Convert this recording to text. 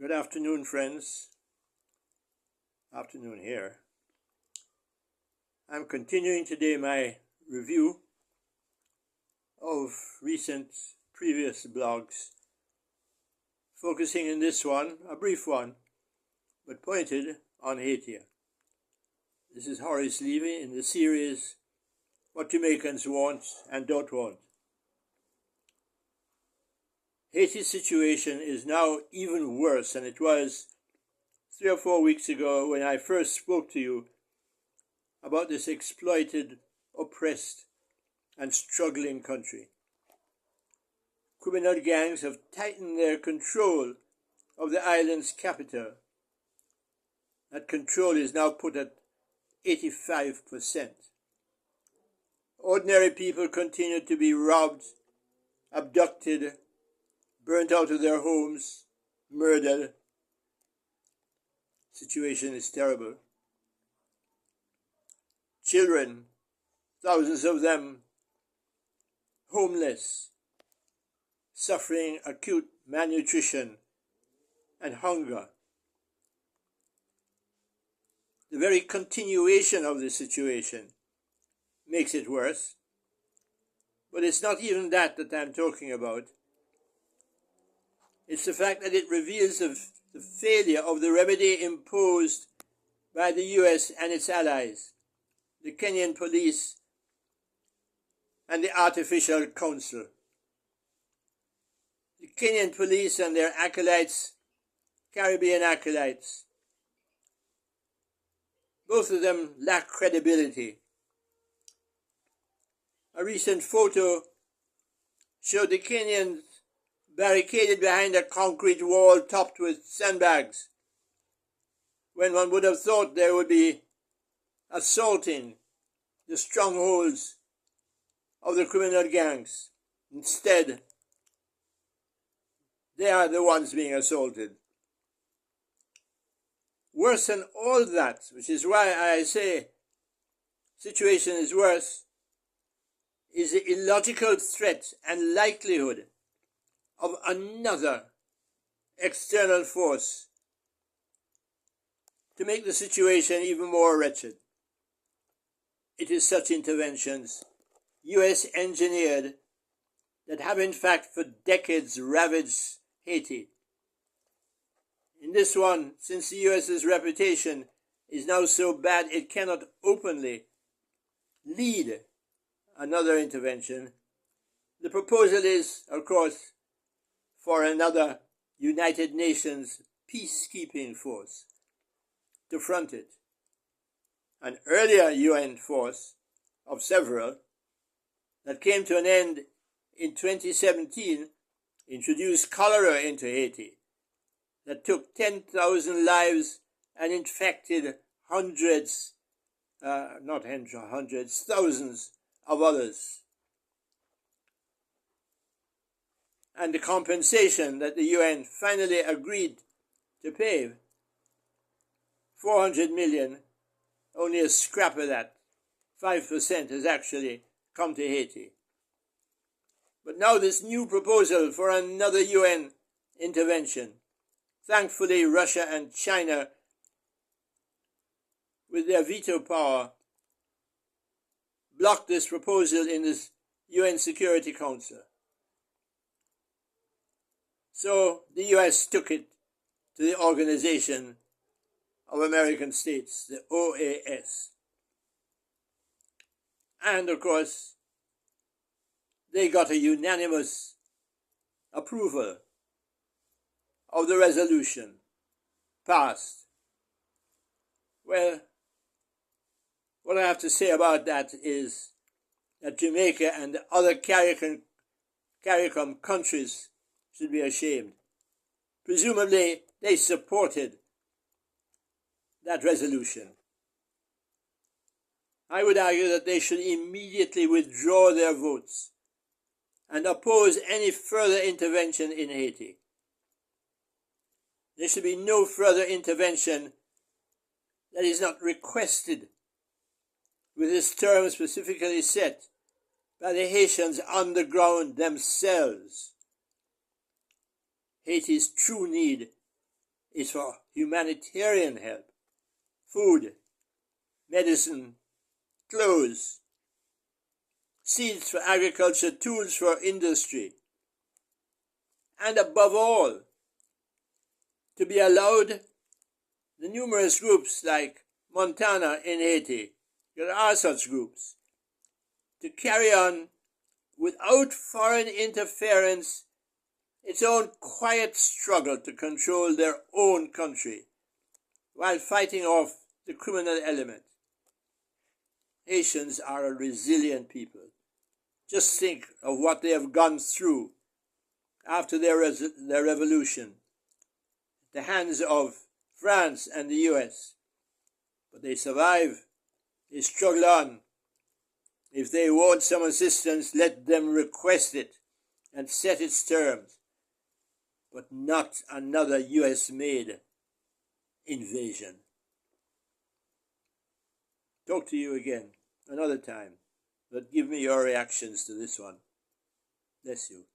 Good afternoon, friends. Afternoon here. I'm continuing today my review of recent previous blogs, focusing in this one, a brief one, but pointed on Haiti. This is Horace Levy in the series What Jamaicans Want and Don't Want. Haiti's situation is now even worse than it was 3 or 4 weeks ago when I first spoke to you about this exploited, oppressed, and struggling country. Criminal gangs have tightened their control of the island's capital. That control is now put at 85%. Ordinary people continue to be robbed, abducted, burnt out of their homes, murdered. Situation is terrible. Children, thousands of them, homeless, suffering acute malnutrition and hunger. The very continuation of the situation makes it worse. But it's not even that I'm talking about. It's the fact that it reveals the failure of the remedy imposed by the US and its allies, the Kenyan police and the Artificial Council. The Kenyan police and their acolytes, Caribbean acolytes, both of them lack credibility. A recent photo showed the Kenyans barricaded behind a concrete wall topped with sandbags, when one would have thought they would be assaulting the strongholds of the criminal gangs. Instead, they are the ones being assaulted. Worse than all that, which is why I say situation is worse, is the illogical threat and likelihood of another external force to make the situation even more wretched. It is such interventions, US engineered, that have in fact for decades ravaged Haiti. In this one, since the US's reputation is now so bad it cannot openly lead another intervention, the proposal is, of course, for another United Nations peacekeeping force to front it. An earlier UN force of several that came to an end in 2017 introduced cholera into Haiti that took 10,000 lives and infected thousands of others. And the compensation that the UN finally agreed to pay, 400 million, only a scrap of that, 5% has actually come to Haiti. But now this new proposal for another UN intervention, thankfully Russia and China, with their veto power, blocked this proposal in the UN Security Council. So the US took it to the Organization of American States, the OAS. And of course, they got a unanimous approval of the resolution passed. Well, what I have to say about that is that Jamaica and the other CARICOM countries should be ashamed. Presumably, they supported that resolution. I would argue that they should immediately withdraw their votes and oppose any further intervention in Haiti. There should be no further intervention that is not requested with its terms specifically set by the Haitians on the ground themselves. Haiti's true need is for humanitarian help, food, medicine, clothes, seeds for agriculture, tools for industry, and above all, to be allowed the numerous groups like Montana in Haiti, there are such groups, to carry on without foreign interference its own quiet struggle to control their own country while fighting off the criminal element. Haitians are a resilient people. Just think of what they have gone through after their revolution at the hands of France and the US. But they survive. They struggle on. If they want some assistance, let them request it and set its terms. But not another US-made invasion. Talk to you again another time, but give me your reactions to this one. Bless you.